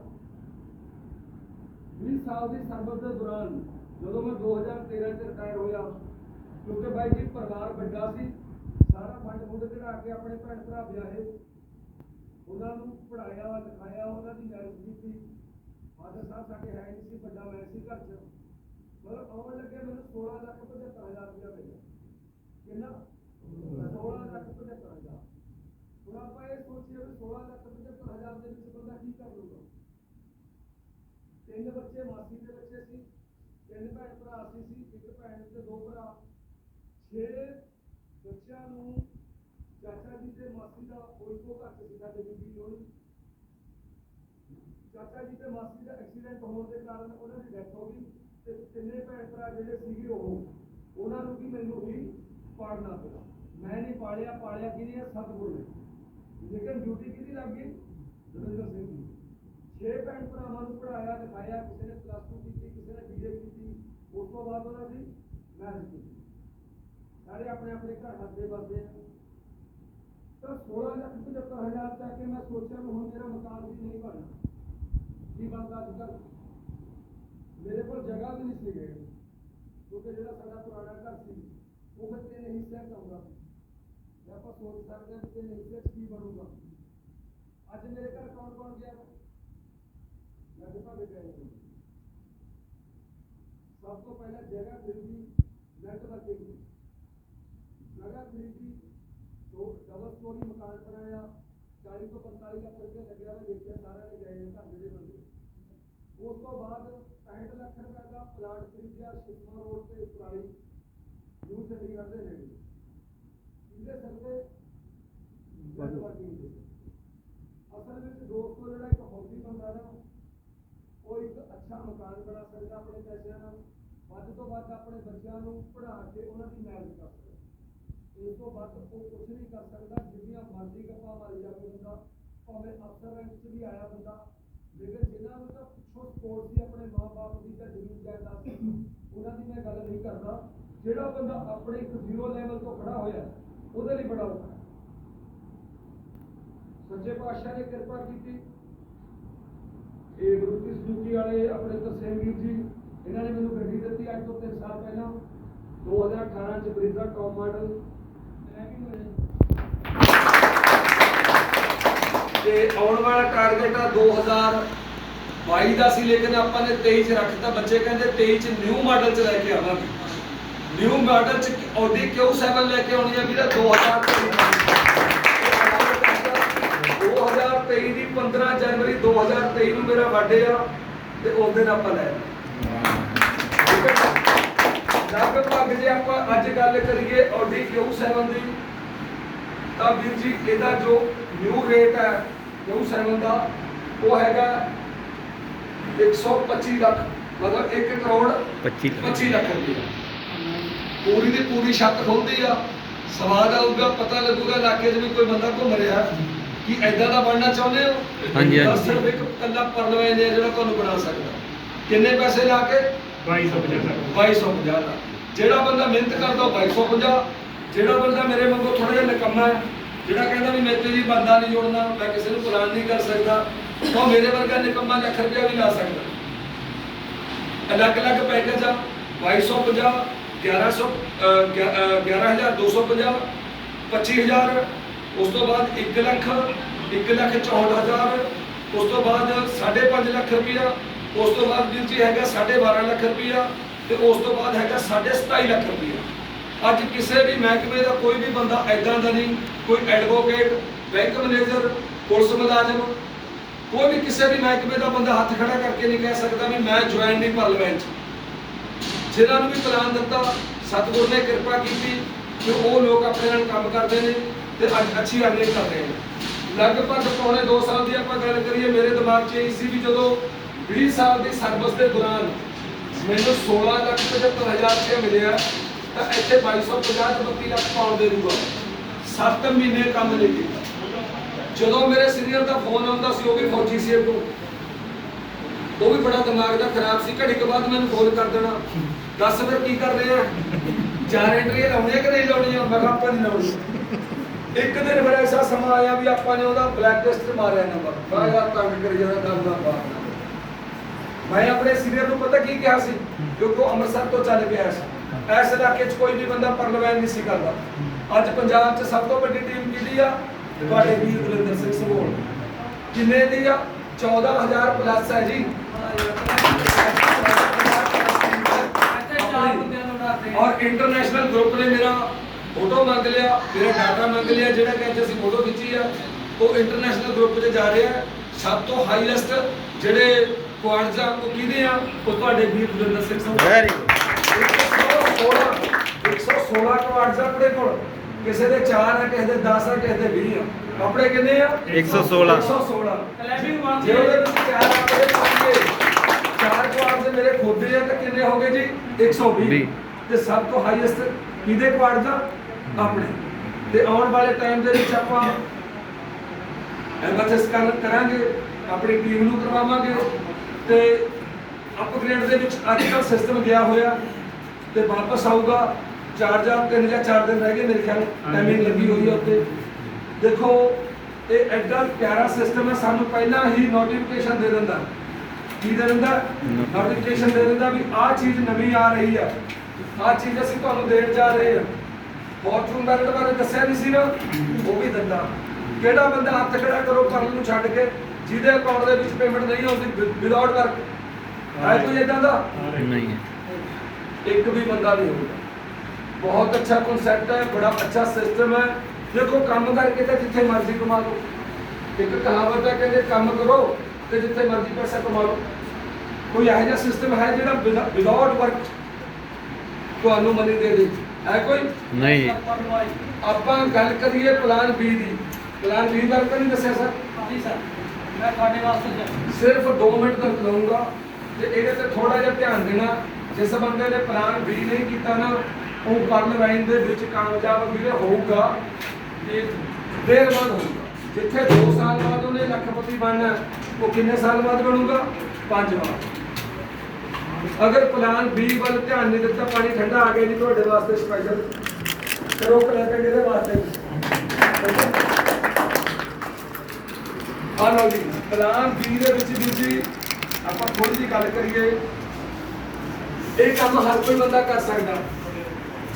20 ਸਾਲ ਦੀ ਸਰਵਿਸ ਦੇ ਦੌਰਾਨ ਜਦੋਂ ਮੈਂ 2013 ਚ ਰਿਟਾਇਰ ਹੋਇਆ, ਕਿਉਂਕਿ ਬਾਈ ਜੀ ਪਰਿਵਾਰ ਵੱਡਾ ਸੀ, ਸਾਰਾ ਫੰਡ ਫੁੰਡ ਚੜਾ ਕੇ ਆਪਣੇ ਭੈਣ ਭਰਾ ਵਿਆਹੇ, ਉਹਨਾਂ ਨੂੰ ਪੜ੍ਹਾਇਆ ਲਿਖਾਇਆ, ਉਹਨਾਂ ਦੀ ਮੈਰਿਜ ਕੀਤੀ। ਫਾਦਰ ਸਾਹਿਬ ਸਾਡੇ ਹੈ ਨਹੀਂ ਸੀ, ਵੱਡਾ ਮੈਂ ਸੀ ਘਰ 'ਚ, ਮਤਲਬ ਆਉਣ ਲੱਗੇ ਮੈਨੂੰ 16,75,000 ਰੁਪਇਆ ਮਿਲਿਆ। ਕਿੰਨਾ 16,75,000। ਹੁਣ ਆਪਾਂ ਇਹ ਸੋਚੀਏ ਵੀ 16,75,000 ਦੇ ਵਿੱਚ ਬੰਦਾ ਕੀ ਕਰ ਲੂਗਾ। 3 ਬੱਚੇ ਮਾਸੀ ਦੇ ਬੱਚੇ ਸੀ, 3 ਭੈਣ ਭਰਾ ਸੀ, 1 ਭੈਣ ਤੇ 2 ਭਰਾ, 6 ਬੱਚਿਆਂ ਨੂੰ ਚਾਚਾ ਜੀ ਤੇ ਮਾਸੀ ਦਾ ਕੋਈ ਕੋ ਘੱਟ ਸੀ ਸਾਡੇ ਬੀਬੀ ਹੋਣੀ। ਚਾਚਾ ਜੀ ਤੇ ਮਾਸੀ ਦਾ ਐਕਸੀਡੈਂਟ ਹੋਣ ਦੇ ਕਾਰਨ ਉਹਨਾਂ ਦੀ ਡੈਥ ਹੋ ਗਈ ਤੇ 3 ਭੈਣ ਭਰਾ ਜਿਹੜੇ ਸੀਗੇ ਉਹਨਾਂ ਨੂੰ ਵੀ ਮੈਨੂੰ ਹੀ ਪਾਲਣਾ ਪਿਆ। ਮੈਂ ਨਹੀਂ ਪਾਲਿਆ, ਪਾਲਿਆ ਕਿਹਨੇ? ਸਤਿਗੁਰੂ ਨੇ। ਲੇਕਿਨ ਡਿਊਟੀ ਕਿਹਦੀ ਲੱਗ ਗਈ? ਜੋਗਿੰਦਰ ਸਿੰਘ ਦੀ। 6 ਭੈਣ ਭਰਾਵਾਂ ਨੂੰ ਪੜਾਇਆ ਲਿਖਾਇਆ, ਕਿਸੇ ਨੇ +2 ਕੀਤੀ, ਕਿਸੇ ਨੇ BA ਕੀਤੀ, ਉਸ ਤੋਂ ਬਾਅਦ ਉਹਨਾਂ ਦੀ ਮੈਰਿਜ ਕੀਤੀ। ਸਾਰੇ ਆਪਣੇ ਆਪਣੇ ਘਰ ਹੱਸਦੇ ਵਸਦੇ ਆ। ਤਾਂ 16,75,000 ਤੱਕ ਕੇ ਮੈਂ ਸੋਚਿਆ ਵੀ ਹੁਣ ਮੇਰਾ ਮਕਾਨ ਵੀ ਨਹੀਂ ਬਣਨਾ। ਕੀ ਬਣਦਾ ਅੱਜ ਕੱਲ੍ਹ? ਮੇਰੇ ਕੋਲ ਜਗ੍ਹਾ ਵੀ ਨਹੀਂ ਸੀ ਗਈ, ਕਿਉਂਕਿ ਜਿਹੜਾ ਸਾਡਾ ਪੁਰਾਣਾ ਘਰ ਸੀ ਉਹ ਫਿਰ 3 ਹਿੱਸਿਆਂ ਚ ਆਉਂਦਾ ਸੀ। ਜੇ ਆਪਾਂ ਸੋਚ ਸਕਦੇ ਹਾਂ ਕਿ 3 ਹਿੱਸੇ ਚ ਕੀ ਬਣੂਗਾ। ਅੱਜ ਮੇਰੇ ਘਰ ਕੌਣ ਕੌਣ ਗਿਆ? ਮੈਂ ਤੁਹਾਡੇ ਗਏ। ਸਭ ਤੋਂ ਪਹਿਲਾਂ ਜਗ੍ਹਾ ਖਰੀਦੀ, ਨੈਟ ਵਰਕਿੰਗ ਜਗ੍ਹਾ ਖਰੀਦੀ, 2 ਡਬਲ ਸਟੋਰੀ ਮਕਾਨ ਬਣਾਇਆ, 40 ਤੋਂ 45 ਲੱਖ ਰੁਪਏ ਲੱਗਿਆ। ਮੈਂ ਦੇਖਿਆ ਸਾਰਿਆਂ ਨੇ ਗਏ ਨੇ ਘਰ ਦੇ ਬੰਦੇ। ਉਸ ਤੋਂ ਬਾਅਦ 65 ਲੱਖ ਰੁਪਏ ਦਾ ਪਲਾਟ ਖਰੀਦਿਆ ਸ਼ਿਮਲਾ ਰੋਡ ਤੇ ਪੁਰਾਣੀ ਨਿਊ ਚੰਡੀਗੜ੍ਹ ਦੇ ਨੇੜੇ। ਇਹਦੇ ਸਕਦੇ ਅਸਲ ਵਿੱਚ ਦੋਸਤੋ ਜਿਹੜਾ ਇੱਕ ਹੌਬੀ ਬੰਦਾ ਨਾ ਉਹ ਇੱਕ ਅੱਛਾ ਮਕਾਨ ਬਣਾ ਸਕਦਾ ਆਪਣੇ ਪੈਸਿਆਂ ਨਾਲ, ਵੱਧ ਤੋਂ ਵੱਧ ਆਪਣੇ ਬੱਚਿਆਂ ਨੂੰ ਪੜ੍ਹਾ ਕੇ ਉਹਨਾਂ ਦੀ ਮੈਰਿਜ ਕਰ ਸਕਦਾ। ਇਸ ਤੋਂ ਵੱਧ ਉਹ ਕੁਛ ਨਹੀਂ ਕਰ ਸਕਦਾ। ਜਿੰਨੀਆਂ ਮਰਜ਼ੀ ਗੱਪਾਂ ਮਾਰੀ ਜਾਵੇ ਬੰਦਾ, ਭਾਵੇਂ ਅਫਸਰ ਰੈਂਕ 'ਚ ਵੀ ਆਇਆ ਬੰਦਾ, ਲੇਕਿਨ ਜਿਨ੍ਹਾਂ ਨੂੰ ਤਾਂ ਪਿੱਛੋਂ ਸਪੋਰਟ ਸੀ ਆਪਣੇ ਮਾਂ-ਬਾਪ ਦੀ ਤਾਂ ਜ਼ਮੀਨ ਜਾਇਦਾਦ ਸੀ, ਉਹਨਾਂ ਦੀ ਮੈਂ ਗੱਲ ਨਹੀਂ ਕਰਦਾ। ਜਿਹੜਾ ਬੰਦਾ ਆਪਣੇ ਇੱਕ 0 ਲੈਵਲ ਤੋਂ ਖੜਾ ਹੋਇਆ ਉਹਦੇ ਲਈ ਬੜਾ ਔਖਾ। ਸੱਚੇ ਪਾਤਸ਼ਾਹ ਨੇ ਕਿਰਪਾ ਕੀਤੀ। ਇਹ ਗੁਰੂ ਕੀ ਸਜੂਕੀ ਵਾਲੇ ਆਪਣੇ ਤਰਸੇਮ ਵੀਰ ਜੀ, ਇਹਨਾਂ ਨੇ ਮੈਨੂੰ ਗੱਡੀ ਦਿੱਤੀ ਅੱਜ ਤੋਂ 3 ਸਾਲ ਪਹਿਲਾਂ। 2018 ਚ ਬਰੀਜ਼ਾ ਟੌਪ ਮਾਡਲ ਤੇ ਆਉਣ ਵਾਲਾ ਟਾਰਗੇਟ ਆ 2022 ਦਾ ਸੀ, ਲੇਕਿਨ ਆਪਾਂ ਨੇ 23 ਚ ਰੱਖਤਾ। ਬੱਚੇ ਕਹਿੰਦੇ 23 ਚ ਨਿਊ ਮਾਡਲ ਚ ਲੈ ਕੇ ਆਵਾਂਗੇ। ਨਿਊ ਮਾਡਲ ਚ Audi Q7 ਲੈ ਕੇ ਆਉਣੀ ਆ ਵੀਰਾ 2023 ਦੀ 15 ਜਨਵਰੀ 2023 ਨੂੰ ਮੇਰਾ ਬਰਥਡੇ ਆ ਤੇ ਉਸ ਦਿਨ ਆਪਾਂ ਲੈ ਲਗਭਗ ਜੇ ਆਪਾਂ ਅੱਜ ਗੱਲ ਕਰੀਏ Audi Q7 ਦੀ ਤਾਂ ਵੀਰ ਜੀ ਇਹਦਾ ਜੋ ਨਿਊ ਰੇਟ ਹੈ Q7 ਦਾ ਉਹ ਹੈਗਾ 125 ਲੱਖ, ਮਤਲਬ 1 ਕਰੋੜ 25 ਲੱਖ ਰੁਪਏ। ਪੂਰੀ ਦੀ ਪੂਰੀ ਛੱਤ ਖੁੱਲਦੀ ਆ। ਸਵਾਦ ਆਊਗਾ, ਪਤਾ ਲੱਗੂਗਾ ਇਲਾਕੇ 'ਚ ਵੀ ਕੋਈ ਬੰਦਾ ਘੁੰਮ ਰਿਹਾ ਕਿ ਐਦਾਂ ਦਾ ਬਣਨਾ ਚਾਹੁੰਦੇ ਹੋ। ਹਾਂਜੀ ਹਾਂਜੀ। ਸਿਰਫ ਇੱਕ ਕੱਲਾ ਪਰਲਵੇਂ ਨੇ ਜਿਹੜਾ ਤੁਹਾਨੂੰ ਬਣਾ ਸਕਦਾ। ਕਿੰਨੇ ਪੈਸੇ ਲਾ ਕੇ? 2250 ਦਾ। ਜਿਹੜਾ ਬੰਦਾ ਮਿਹਨਤ ਕਰਦਾ ਉਹ 2250। ਜਿਹੜਾ ਬੰਦਾ ਮੇਰੇ ਵਾਂਗੂ ਥੋੜਾ ਜਿਹਾ ਨਿਕੰਮਾ ਹੈ, ਜਿਹੜਾ ਕਹਿੰਦਾ ਵੀ ਮੇਰੇ ਤੇ ਜੀ ਬੰਦਾ ਨਹੀਂ ਜੋੜਨਾ, ਮੈਂ ਕਿਸੇ ਨੂੰ ਪਲਾਨ ਨਹੀਂ ਕਰ ਸਕਦਾ, ਉਹ ਮੇਰੇ ਵਰਗਾ ਨਿਕੰਮਾ ਲੱਖ ਰੁਪਇਆ ਵੀ ਲਾ ਸਕਦਾ। ਅਲੱਗ-ਅਲੱਗ ਪੈਕੇਜ ਆ 2250, 11,250, 25,000, ਉਸ ਤੋਂ ਬਾਅਦ 1 ਲੱਖ, 1,64,000, ਉਸ ਤੋਂ ਬਾਅਦ 5.5 ਲੱਖ ਰੁਪਇਆ, ਉਸ ਤੋਂ ਬਾਅਦ ਵੀਰ ਜੀ ਹੈਗਾ 12.5 ਲੱਖ ਰੁਪਇਆ ਤੇ ਉਸ ਤੋਂ ਬਾਅਦ ਹੈਗਾ 27.5 ਲੱਖ ਰੁਪਇਆ। ਅੱਜ ਕਿਸੇ ਵੀ ਮਹਿਕਮੇ ਦਾ ਕੋਈ ਵੀ ਬੰਦਾ ਐਦਾਂ ਦਾ ਨਹੀਂ, ਕੋਈ ਐਡਵੋਕੇਟ, ਬੈਂਕ ਮੈਨੇਜਰ, ਪੁਲਿਸ ਮੁਲਾਜ਼ਮ, ਕੋਈ ਵੀ ਕਿਸੇ ਵੀ ਮਹਿਕਮੇ ਦਾ ਬੰਦਾ ਹੱਥ ਖੜਾ ਕਰਕੇ ਨਹੀਂ ਕਹਿ ਸਕਦਾ ਵੀ ਮੈਂ ਜੁਆਇਨ ਨਹੀਂ ਪਾਰਲੀਮੈਂਟ 'ਚ। ਜਿਨ੍ਹਾਂ ਨੂੰ ਵੀ ਪਲਾਨ ਦਿੱਤਾ ਸਤਿਗੁਰ ਨੇ ਕਿਰਪਾ ਕੀਤੀ ਕਿ ਉਹ ਲੋਕ ਆਪਣੇ ਨਾਲ ਕੰਮ ਕਰਦੇ ਨੇ ਤੇ ਅੱਜ ਅੱਛੀ ਅਰਨਿੰਗ ਕਰ ਰਹੇ ਨੇ। ਲਗਭਗ ਪੌਣੇ 2 ਸਾਲ ਦੀ ਆਪਾਂ ਗੱਲ ਕਰੀਏ, ਮੇਰੇ ਦਿਮਾਗ 'ਚ ਇਹ ਸੀ ਵੀ ਜਦੋਂ 20 ਸਾਲ ਦੀ ਸਰਵਿਸ ਦੇ ਦੌਰਾਨ ਮੈਨੂੰ 16,75,000 ਰੁਪਏ ਮਿਲਿਆ ਤਾਂ ਇੱਥੇ 2250 ਤੋਂ 32 ਲੱਖ ਪਾਉਣ ਦੇ ਦੂਗਾ। 7 ਮਹੀਨੇ ਕੰਮ ਨਹੀਂ ਕੀਤਾ। ਜਦੋਂ ਮੇਰੇ ਸੀਨੀਅਰ ਦਾ ਫੋਨ ਆਉਂਦਾ ਸੀ, ਉਹ ਵੀ ਫੌਜੀ ਸੀ ਅੱਗੋਂ, ਉਹ ਵੀ ਬੜਾ ਦਿਮਾਗ ਦਾ ਖਰਾਬ ਸੀ, ਘੜੀ ਕੁ ਬਾਅਦ ਮੈਨੂੰ ਫੋਨ ਕਰ ਦੇਣਾ, ਦੱਸ ਫਿਰ ਕੀ ਕਰ ਰਹੇ ਆ, 4 ਐਂਟਰੀਆਂ ਲਾਉਣੀਆਂ ਕਿ ਨਹੀਂ ਲਾਉਣੀਆਂ? ਮੈਂ ਕਿਹਾ ਆਪਾਂ ਨਹੀਂ ਲਾਉਣੀ। ਇੱਕ ਦਿਨ ਫਿਰ ਐਸਾ ਸਮਾਂ ਆਇਆ ਵੀ ਆਪਾਂ ਨੇ ਉਹਦਾ ਬਲੈਕ ਲਿਸਟ ਮਾਰਿਆ ਨੰਬਰ। ਮੈਂ ਯਾਰ ਤੰਗ ਕਰੀ ਜਾਂਦਾ ਦਮ ਦਾ ਬਾਤ। ਮੈਂ ਆਪਣੇ ਸੀਨੀਅਰ ਨੂੰ ਪਤਾ ਕੀ ਕਿਹਾ ਸੀ, ਕਿਉਂਕਿ ਉਹ ਅੰਮ੍ਰਿਤਸਰ ਤੋਂ ਚੱਲ ਗਿਆ ਸੀ। ਇਸ ਇਲਾਕੇ 'ਚ ਕੋਈ ਵੀ ਬੰਦਾ ਪਰਲਵੈਨ ਨਹੀਂ ਸੀ ਕਰਦਾ। ਅੱਜ ਪੰਜਾਬ 'ਚ ਸਭ ਤੋਂ ਵੱਡੀ ਟੀਮ ਕਿਹਦੀ ਆ? ਤੁਹਾਡੇ ਵੀਰ ਬਲਵਿੰਦਰ ਸਿੰਘ ਸਭੋਲ। ਕਿੰਨੇ ਦੀ ਆ? 14,000 ਪਲੱਸ ਹੈ ਜੀ। ਕੇ ਔਰ ਇੰਟਰਨੈਸ਼ਨਲ ਗਰੁੱਪ ਨੇ ਮੇਰਾ ਫੋਟੋ ਮੰਗ ਲਿਆ, ਮੇਰਾ ਡਾਟਾ ਮੰਗ ਲਿਆ, ਜਿਹੜਾ ਕਿ ਅੱਜ ਅਸੀਂ ਫੋਟੋ ਖਿੱਚੀ ਆ ਉਹ ਇੰਟਰਨੈਸ਼ਨਲ ਗਰੁੱਪ 'ਚ ਜਾ ਰਿਹਾ। ਸਭ ਤੋਂ ਹਾਈਐਸਟ ਜਿਹੜੇ ਕੁਆਡਸ ਆ ਉਹ ਕਿਹਦੇ ਆ? ਉਹ ਤੁਹਾਡੇ ਵੀਰ ਗੁਰਿੰਦਰ ਸਿੰਘ ਸਾਹਿਬ। ਵੈਰੀ 116 ਕੁਆਡਸ ਆ ਆਪਣੇ ਕੋਲ, ਕਿਸੇ ਦੇ 4 ਆ, ਕਿਸੇ ਦੇ 10 ਆ, ਕਿਸੇ ਦੇ 20 ਆ। ਆਪਣੇ ਕਿੰਨੇ ਆ? 116 116। ਕਲੈਬਿੰਗ ਮਾਰ ਜੇ ਉਹਦੇ ਵਿੱਚ 4 ਆਪਣੇ ਪਾਉਂਗੇ, 4 ਕੁਆਡਸ ਮੇਰੇ ਖੋਦੇ ਆ ਤਾਂ ਕਿੰਨੇ ਹੋ ਗਏ ਜੀ? 120। ਤੇ ਸਭ ਤੋਂ ਹਾਈਐਸਟ ਕਿਹਦੇ ਕੁਆਡਸ ਆ? ਆਪਣੇ। ਤੇ ਆਉਣ ਵਾਲੇ ਟਾਈਮ ਦੇ ਵਿੱਚ ਆਪਾਂ ਐਮਐਸਐਸ ਕਰਾਂਗੇ, ਆਪਣੀ ਟੀਮ ਨੂੰ ਕਰਵਾਵਾਂਗੇ ਤੇ ਅਪਗ੍ਰੇਡ ਦੇ ਵਿੱਚ ਅੱਜ ਕੱਲ੍ਹ ਸਿਸਟਮ ਗਿਆ ਹੋਇਆ ਤੇ ਵਾਪਸ ਆਊਗਾ। 4 ਜਾਂ 3 ਜਾਂ 4 ਦਿਨ ਰਹਿ ਗਏ ਮੇਰੇ ਖਿਆਲ, ਟਾਈਮਿੰਗ ਲੱਗੀ ਹੋਈ ਹੈ ਉੱਤੇ। ਦੇਖੋ ਇਹ ਐਡਾ ਪਿਆਰਾ ਸਿਸਟਮ ਹੈ, ਸਾਨੂੰ ਪਹਿਲਾਂ ਹੀ ਨੋਟੀਫਿਕੇਸ਼ਨ ਦੇ ਦਿੰਦਾ। ਕੀ ਦੇ ਦਿੰਦਾ? ਨੋਟੀਫਿਕੇਸ਼ਨ ਦੇ ਦਿੰਦਾ ਵੀ ਆਹ ਚੀਜ਼ ਨਵੀਂ ਆ ਰਹੀ ਆ, ਆਹ ਚੀਜ਼ ਅਸੀਂ ਤੁਹਾਨੂੰ ਦੇਣ ਜਾ ਰਹੇ ਹਾਂ। ਫੋਰਚੂਨ ਮੈਰਿਟ ਬਾਰੇ ਦੱਸਿਆ ਨਹੀਂ ਸੀ ਨਾ, ਉਹ ਵੀ ਦਿੰਦਾ। ਕਿਹੜਾ ਬੰਦਾ ਹੱਥ ਖੜਾ ਕਰੋ ਕਰਨ ਨੂੰ ਛੱਡ ਕੇ ਜਿਹਦੇ ਅਕਾਊਂਟ ਦੇ ਵਿੱਚ ਪੇਮੈਂਟ ਨਹੀਂ ਆਉਂਦੀ ਵਿਦਆਊਟ ਵਰਕ? ਹੈ ਕੋਈ ਇਦਾਂ ਦਾ? ਨਹੀਂ ਹੈ। ਇੱਕ ਵੀ ਬੰਦਾ ਨਹੀਂ ਹੋਊਗਾ। ਬਹੁਤ ਅੱਛਾ ਕਨਸੈਪਟ ਹੈ, ਬੜਾ ਅੱਛਾ ਸਿਸਟਮ ਹੈ। ਦੇਖੋ ਕੰਮ ਕਰਕੇ ਤਾਂ ਜਿੱਥੇ ਮਰਜ਼ੀ ਕਮਾ ਲਓ। ਇੱਕ ਕਹਾਵਤ ਹੈ, ਕਹਿੰਦੇ ਕੰਮ ਕਰੋ ਤੇ ਜਿੱਥੇ ਮਰਜ਼ੀ ਪੈਸਾ ਕਮਾ ਲਓ। ਕੋਈ ਇਹੋ ਜਿਹਾ ਸਿਸਟਮ ਹੈ ਜਿਹੜਾ ਵਿਦਆਊਟ ਵਰਕ ਤੁਹਾਨੂੰ ਮਨੀ ਦੇ ਦੇ? ਹੈ ਕੋਈ? ਨਹੀਂ। ਆਪਾਂ ਗੱਲ ਕਰੀਏ ਪਲਾਨ B ਦੀ। ਪਲਾਨ B ਬਾਰੇ ਤਾਂ ਨਹੀਂ ਦੱਸਿਆ ਸਰ? ਜੀ ਸਰ, ਮੈਂ ਤੁਹਾਡੇ ਵਾਸਤੇ ਸਿਰਫ 2 ਮਿੰਟ ਤੱਕ ਲਊਂਗਾ ਤੇ ਇਹਦੇ ਤੇ ਥੋੜਾ ਜਿਹਾ ਧਿਆਨ ਦੇਣਾ। ਜਿਸ ਬੰਦੇ ਨੇ ਪਲਾਨ B ਨਹੀਂ ਕੀਤਾ ਨਾ, ਉਹ ਪਰਲ ਲਾਈਨ ਦੇ ਵਿੱਚ ਕਾਮਯਾਬ ਵੀਰੇ ਹੋਊਗਾ ਤੇ ਦੇਰ ਬਾਅਦ ਹੋਊਗਾ। ਜਿੱਥੇ 2 ਸਾਲ ਬਾਅਦ ਉਹਨੇ ਲੱਖਪਤੀ ਬਣਨਾ, ਉਹ ਕਿੰਨੇ ਸਾਲ ਬਾਅਦ ਬਣੂਗਾ? 5 ਵਾਰ। ਅਗਰ ਪਲਾਨ B ਵੱਲ ਧਿਆਨ ਨਹੀਂ ਦਿੱਤਾ, ਪਾਣੀ ਠੰਡਾ ਆ ਗਿਆ ਜੀ ਤੁਹਾਡੇ ਵਾਸਤੇ ਸਪੈਸ਼ਲ। ਕਰੋ ਕਲੈਕਟ ਇਹਦੇ ਵਾਸਤੇ। ਹਾਂ ਲਓ ਜੀ, ਪਲਾਨ B ਦੇ ਵਿੱਚ ਵੀ ਜੀ ਆਪਾਂ ਥੋੜੀ ਜਿਹੀ ਗੱਲ ਕਰੀਏ। ਇਹ ਕੰਮ ਹਰ ਕੋਈ ਬੰਦਾ ਕਰ ਸਕਦਾ।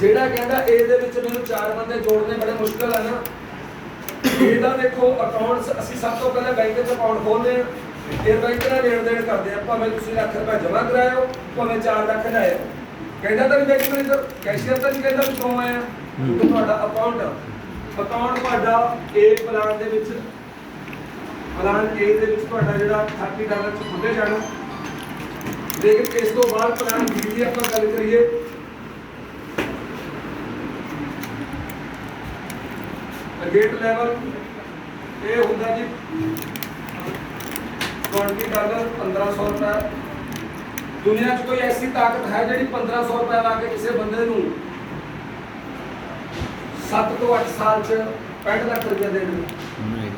ਜਿਹੜਾ ਕਹਿੰਦਾ ਇਹਦੇ ਵਿੱਚ ਮੈਨੂੰ 4 ਬੰਦੇ ਜੋੜਨੇ ਬੜੇ ਮੁਸ਼ਕਲ ਹੈ ਨਾ, ਇਹਦਾ ਦੇਖੋ ਅਕਾਊਂਟਸ ਅਸੀਂ ਸਭ ਤੋਂ ਪਹਿਲਾਂ ਬੈਂਕ 'ਚ ਅਕਾਊਂਟ ਖੋਲ੍ਹਦੇ ਹਾਂ। ਇਹ ਬੈਂਕ ਨਾਲ ਲੈਣ ਦੇਣ ਕਰਦੇ ਆ, ਭਾਵੇਂ ਤੁਸੀਂ ਲੱਖ ਰੁਪਏ ਜਮ੍ਹਾਂ ਕਰਾਇਓ, ਭਾਵੇਂ 4 ਲੱਖ ਲਾਇਓ। ਕਹਿੰਦਾ ਤਾਂ ਨਹੀਂ ਬੈਂਕ ਮੈਨੇਜਰ, ਕੈਸ਼ੀਅਰ ਤਾਂ ਨਹੀਂ ਕਹਿੰਦਾ ਵੀ ਕਿਉਂ ਆਇਆ, ਕਿਉਂਕਿ ਤੁਹਾਡਾ ਅਕਾਊਂਟ ਤੁਹਾਡਾ A ਪਲਾਨ ਦੇ ਵਿੱਚ, ਪਲਾਨ A ਦੇ ਵਿੱਚ ਤੁਹਾਡਾ ਜਿਹੜਾ $30 ਚ ਖੁੱਲੇ ਜਾਣਾ। ਲੇਕਿਨ ਇਸ ਤੋਂ ਬਾਅਦ ਪਲਾਨ B ਦੀ ਆਪਾਂ ਗੱਲ ਕਰੀਏ, ਗੇਟ ਲੈਵਲ ਇਹ ਹੁੰਦਾ ਜੀ $20 1500 ਰੁਪਏ। ਦੁਨੀਆ 'ਚ ਕੋਈ ਐਸੀ ਤਾਕਤ ਹੈ ਜਿਹੜੀ 1500 ਰੁਪਏ ਲਾ ਕੇ ਕਿਸੇ ਬੰਦੇ ਨੂੰ 7 ਤੋਂ 8 ਸਾਲ 'ਚ 65 ਲੱਖ ਰੁਪਏ ਦੇ ਦੇ?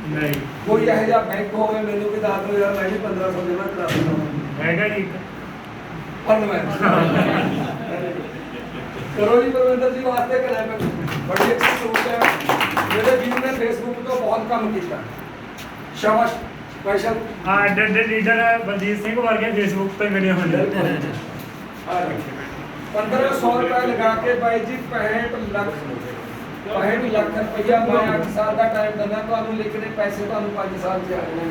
ਨਹੀਂ ਕੋਈ ਇਹੋ ਜਿਹਾ ਬੈਂਕ ਹੋਵੇ ਮੈਨੂੰ ਵੀ ਦੱਸ ਦਿਓ ਯਾਰ, ਮੈਂ ਵੀ 1500 ਜਮ੍ਹਾਂ ਕਰਾ ਦਿੰਦਾ। ਹੈਗਾ ਜੀ ਕਰੋ ਜੀ ਪਰਵਿੰਦਰ ਜੀ ਵਾਸਤੇ ਕਲੈਪ। ਬੜੀ ਅੱਛੀ ਸੋਚ ਹੈ। ਮੇਰੇ ਵੀਰ ਨੇ ਫੇਸਬੁੱਕ ਤੋਂ ਬਹੁਤ ਕੰਮ ਕੀਤਾ, ਸ਼ਾਬਾਸ਼ ਸਪੈਸ਼ਲ। ਹਾਂ ਐਡੇ ਲੀਡਰ ਬਲਜੀਤ ਸਿੰਘ ਵਰਗੇ ਫੇਸਬੁੱਕ ਤੇ ਮਿਲੇ ਹੋਏ ਨੇ। 1500 ਰੁਪਏ ਲਗਾ ਕੇ ਬਾਈ ਜੀ 65 ਲੱਖ ਰੁਪਇਆ ਮੈਂ 8 ਸਾਲ ਦਾ ਟਾਈਮ ਦਿੰਦਾ ਤੁਹਾਨੂੰ, ਲਿਖਣੇ ਪੈਸੇ ਤੁਹਾਨੂੰ 5 ਸਾਲ ਚ ਆ ਜਾਣੇ।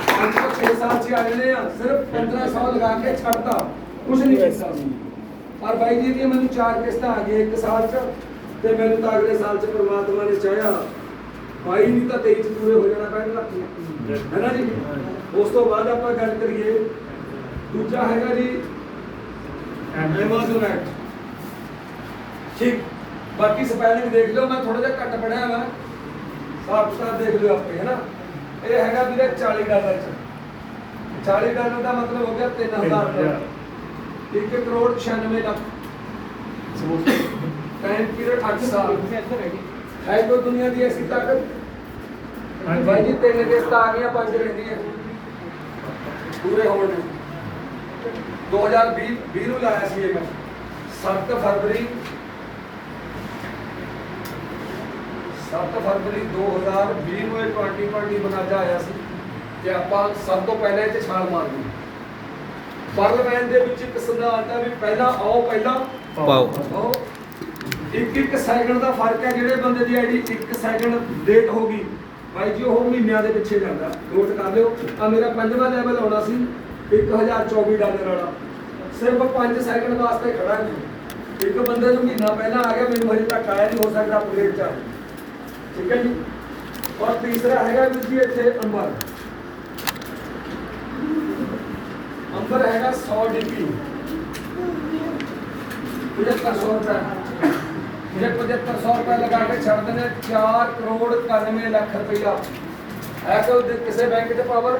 5 ਤੋਂ 6 ਸਾਲ ਚ ਆ ਜਾਣੇ ਆ। ਸਿਰਫ 1500 ਲਗਾ ਕੇ ਛੱਡਤਾ, ਕੁਝ ਨਹੀਂ ਕੀਤਾ। ਔਰ ਬਾਈ ਜੀ ਦੀ ਮੈਨੂੰ 4 ਕਿਸ਼ਤਾਂ ਆ ਗਈਆਂ 1 ਸਾਲ ਚ, ਤੇ ਮੈਨੂੰ ਤਾਂ ਅਗਲੇ ਸਾਲ ਚ ਪਰਮਾਤਮਾ ਨੇ ਚਾਹਿਆ 22 ਨਹੀਂ ਤਾਂ 23 ਚ ਪੂਰੇ ਹੋ ਜਾਣਾ 65 ਲੱਖ, ਹੈ ਨਾ ਜੀ। ਉਸ ਤੋਂ ਬਾਅਦ ਆਪਾਂ ਗੱਲ ਕਰੀਏ, ਦੂਜਾ ਹੈਗਾ ਜੀ ਐਮਾਜ਼ਨ ਐਕਟ। ਠੀਕ, ਬਾਕੀ ਸਪੈਲਿੰਗ ਦੇਖ ਲਿਓ, ਮੈਂ ਥੋੜਾ ਜਿਹਾ ਘੱਟ ਪੜਿਆ ਵਾ, ਸਾਫ ਸਾਫ ਦੇਖ ਲਿਓ ਆਪੇ, ਹੈ ਨਾ। ਇਹ ਹੈਗਾ ਵੀਰੇ $40 ਚ। $40 ਦਾ ਮਤਲਬ ਹੋ ਗਿਆ 3000 ਰੁਪਏ। 1 ਕਰੋੜ 96 ਲੱਖ। ਟਾਈਮ ਪੀਰੀਅਡ 8 ਸਾਲ। ਹੈ ਕੋਈ ਦੁਨੀਆ ਦੀ ਐਸੀ ਤਾਕਤ? ਭਾਈ ਜੀ 3 ਕਿਸ਼ਤਾਂ ਆ ਗਈਆਂ, 5 ਰਹਿੰਦੀਆਂ ਪੂਰੇ ਹੋਣ ਨੂੰ। 2020 ਨੂੰ ਲਾਇਆ ਸੀ ਇਹ ਮੈਂ 7 ਫਰਵਰੀ 2020 ਨੂੰ ਇਹ 2020 ਬਨਾਜਾ ਆਇਆ ਸੀ ਕਿ ਆਪਾਂ ਸਭ ਤੋਂ ਪਹਿਲਾਂ ਇਹ 'ਚ ਛਾਲ ਮਾਰਨੀ। ਪਾਰਲੀਮੈਂਟ ਦੇ ਵਿੱਚ ਇੱਕ ਸਿਧਾਂਤ ਹੈ ਵੀ ਪਹਿਲਾਂ ਆਓ ਪਹਿਲਾਂ ਪਾਓ। ਇੱਕ ਸੈਕਿੰਡ ਦਾ ਫਰਕ ਹੈ। ਜਿਹੜੇ ਬੰਦੇ ਦੀ ਆਈਡੀ 1 ਸੈਕਿੰਡ ਲੇਟ ਹੋ ਗਈ ਭਾਈ ਜੀ ਉਹ ਮਹੀਨਿਆਂ ਦੇ ਪਿੱਛੇ ਜਾਂਦਾ। ਨੋਟ ਕਰ ਲਿਓ। ਆ ਮੇਰਾ 5ਵਾਂ ਲੈਵਲ ਆਉਣਾ ਸੀ $1024 ਵਾਲਾ, ਸਿਰਫ 5 ਸੈਕਿੰਡ ਵਾਸਤੇ ਖੜਾ ਜੀ। ਇੱਕ ਬੰਦੇ ਨੂੰ ਮਹੀਨਾ ਪਹਿਲਾਂ ਆ ਗਿਆ, ਮੈਨੂੰ ਹਜੇ ਤੱਕ ਆਇਆ ਨਹੀਂ, ਹੋ ਸਕਦਾ ਅਪਡੇਟ ਚ ਆ ਜਾਏ। ਠੀਕ ਹੈ ਜੀ। ਔਰ ਤੀਸਰਾ ਹੈਗਾ ਵੀਰ ਜੀ ਇੱਥੇ ਅੰਬਰ ਹੈਗਾ 100 DP 7500 रुपये। मुझे 7500 रुपये लगा के छड़ देने 4 करोड़ 91 लाख रुपया है कोई किसी बैंक से पावर।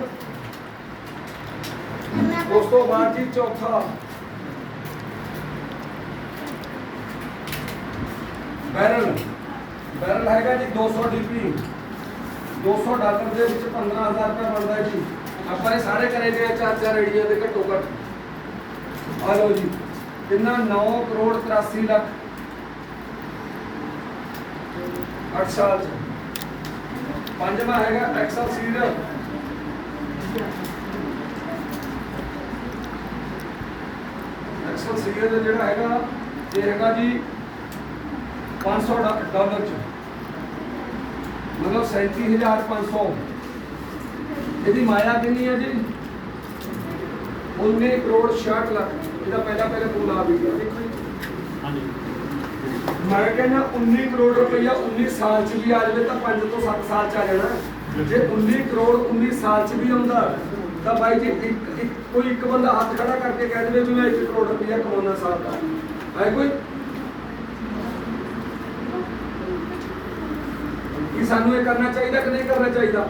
दोस्तों बाद जी चौथा बैरल हैगा जी 200 DP $200 ਦੇ ਵਿੱਚ 15000 रुपये बनता है जी। ਆਪਾਂ ਇਹ ਸਾਰੇ ਕਰੇ ਗਏ 4 ਰੇੜੀਆਂ ਦੇ ਘੱਟੋ ਘੱਟ। ਆ ਲਓ ਜੀ ਕਿੰਨਾ 9 ਕਰੋੜ 83 ਲੱਖ 8 ਸਾਲ ਚ। ਪੰਜਵਾਂ ਹੈਗਾ ਐਕਸਲ ਸੀਰੀਅਲ ਜਿਹੜਾ ਹੈਗਾ ਇਹ ਹੈਗਾ ਜੀ $500 ਚ, मतलब 37,500। ਇਹਦੀ ਮਾਇਆ ਕਿੰਨੀ ਹੈ ਜੀ 19 ਕਰੋੜ 66 ਲੱਖ। ਇਹਦਾ ਪਹਿਲੇ ਫੋਨ ਆ ਵੀ ਗਿਆ ਦੇਖੋ ਜੀ। ਮੈਂ ਕਹਿੰਦਾ 19 ਕਰੋੜ ਰੁਪਈਆ 19 ਸਾਲ ਚ ਵੀ ਆ ਜਾਵੇ ਤਾਂ 5 ਤੋਂ 7 ਸਾਲ ਚ ਆ ਜਾਣਾ। ਜੇ 19 ਕਰੋੜ 19 ਸਾਲ ਚ ਵੀ ਆਉਂਦਾ ਤਾਂ ਬਾਈ ਜੀ ਕੋਈ ਇੱਕ ਬੰਦਾ ਹੱਥ ਖੜਾ ਕਰਕੇ ਕਹਿ ਦੇਵੇ ਵੀ ਮੈਂ 1 ਕਰੋੜ ਰੁਪਈਆ ਕਮਾਉਣਾ ਸਾਲ ਦਾ ਹੈ ਕੋਈ। ਕੀ ਸਾਨੂੰ ਇਹ ਕਰਨਾ ਚਾਹੀਦਾ ਕਿ ਨਹੀਂ ਕਰਨਾ ਚਾਹੀਦਾ?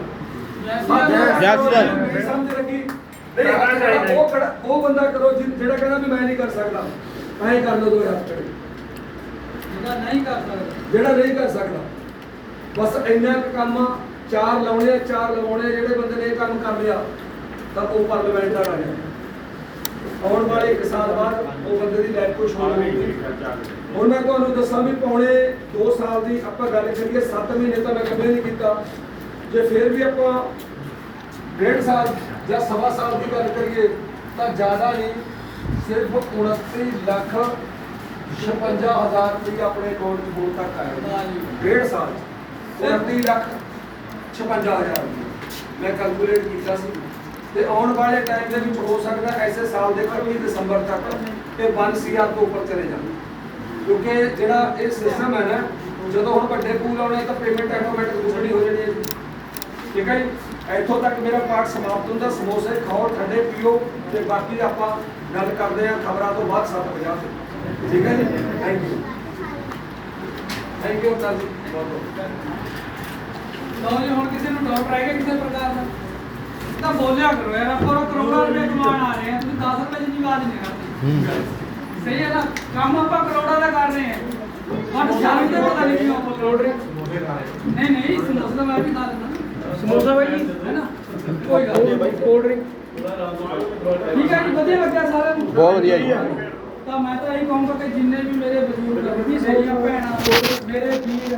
ਸਮਝ ਲੱਗੀ ਨਹੀਂ? ਉਹ ਬੰਦਾ ਕਰੋ ਜਿਹੜਾ ਕਹਿੰਦਾ ਵੀ ਮੈਂ ਨਹੀਂ ਕਰ ਸਕਦਾ, ਐਂ ਕਰ ਲਓ 2 ਹੱਥ ਖੜੇ। ਜਿਹੜਾ ਨਹੀਂ ਕਰ ਸਕਦਾ ਬਸ ਇੰਨਾ ਕੁ ਕੰਮ 4 ਲਾਉਣੇ ਜਿਹੜੇ ਬੰਦੇ ਨੇ ਇਹ ਕੰਮ ਕਰ ਲਿਆ ਤਾਂ ਉਹ ਪਾਰਲੀਮੈਂਟ ਦਾ ਆ ਗਿਆ। ਆਉਣ ਵਾਲੇ 1 ਸਾਲ ਬਾਅਦ ਉਹ ਬੰਦੇ ਦੀ ਲਾਈਫ ਕੁਛ ਹੋਣੀ ਨਹੀਂ। ਹੁਣ ਮੈਂ ਤੁਹਾਨੂੰ ਦੱਸਾਂ ਵੀ ਪੌਣੇ 2 ਸਾਲ ਦੀ ਆਪਾਂ ਗੱਲ ਕਰੀਏ 7 ਮਹੀਨੇ ਤਾਂ ਮੈਂ ਕਦੇ ਨਹੀਂ ਕੀਤਾ। ਜੇ ਫਿਰ ਵੀ ਆਪਾਂ 1.5 ਸਾਲ ਜਾਂ 1.25 ਸਾਲ ਦੀ ਗੱਲ ਕਰੀਏ ਤਾਂ ਜ਼ਿਆਦਾ ਨਹੀਂ, ਸਿਰਫ 29 ਲੱਖ 56,000 ਰੁਪਏ ਆਪਣੇ ਅਕਾਊਂਟ 'ਚ ਹੁਣ ਤੱਕ ਆਇਆ 1.5 ਸਾਲ 29 ਲੱਖ 56,000 ਰੁਪਏ ਮੈਂ ਕੈਲਕੂਲੇਟ ਕੀਤਾ ਸੀ। ਤੇ ਆਉਣ ਵਾਲੇ ਟਾਈਮ ਦੇ ਵਿੱਚ ਹੋ ਸਕਦਾ ਐਸੇ ਸਾਲ ਦੇ 25 ਦਸੰਬਰ ਤੱਕ ਇਹ 1 CR ਤੋਂ ਉੱਪਰ ਚਲੇ ਜਾਣ, ਕਿਉਂਕਿ ਜਿਹੜਾ ਇਹ ਸਿਸਟਮ ਹੈ ਨਾ ਜਦੋਂ ਹੁਣ ਵੱਡੇ ਪੂਲ ਆਉਣੇ ਤਾਂ ਪੇਮੈਂਟ ਆਟੋਮੈਟਿਕ ਦੂਸਰੀ ਹੋ ਜਾਣੀ ਹੈ। ਠੀਕ ਹੈ ਜੀ। ਇੱਥੋਂ ਤੱਕ ਮੇਰਾ ਪਾਠ ਸਮਾਪਤ ਹੁੰਦਾ। ਸਮੋਸੇ ਖਾਓ, ਠੰਡੇ ਪੀਓ ਤੇ ਬਾਕੀ ਆਪਾਂ ਗੱਲ ਕਰਦੇ ਹਾਂ ਖਬਰਾਂ ਤੋਂ ਬਾਅਦ 7:50 ਤੇ। ਠੀਕ ਹੈ ਜੀ। ਥੈਂਕ ਯੂ ਸਰ ਜੀ। ਲਓ ਜੀ ਹੁਣ ਕਿਸੇ ਨੂੰ ਡਾਊਟ ਆਏਗਾ ਕਿਸੇ ਪ੍ਰਕਾਰ ਦਾ ਤਾਂ ਬੋਲਿਆ ਕਰੋ ਯਾਰ। ਆਪਾਂ ਉਹ ਕਰੋੜਾਂ ਰੁਪਏ ਕਮਾਉਣ ਆ ਰਹੇ ਹਾਂ, ਤੁਸੀਂ 10 ਰੁਪਏ ਦੀ ਆਵਾਜ਼ ਨਹੀਂ ਕਰਦੇ। ਸਹੀ ਹੈ ਨਾ? ਕੰਮ ਆਪਾਂ ਕਰੋੜਾਂ ਦਾ ਕਰ ਰਹੇ ਹਾਂ ਬਟ ਸ਼ਰਮ ਤੇ ਪਤਾ ਨਹੀਂ ਕਿਉਂ ਆਪਾਂ ਕਰੋੜ ਰਹੇ। ਨਹੀਂ ਸਮੋਸੇ ਦਾ ਮੈਂ ਵੀ ਖਾ ਲੈਂਦਾ ਸਮੋਸਾ ਬਾਈ ਹੈ ਨਾ, ਕੋਈ ਗੱਲ ਨਹੀਂ ਬਾਈ। ਕੋਲਡ ਡਰਿੰਕ ਠੀਕ ਹੈ ਜੀ, ਵਧੀਆ ਲੱਗਿਆ ਸਾਰਿਆਂ ਨੂੰ, ਬਹੁਤ ਵਧੀਆ ਜੀ। ਤਾਂ ਮੈਂ ਤਾਂ ਇਹੀ ਕਹੂੰਗਾ ਕਿ ਜਿੰਨੇ ਵੀ ਮੇਰੇ ਬਜ਼ੁਰਗ ਮੇਰੀਆਂ ਭੈਣਾਂ ਮੇਰੇ ਵੀਰ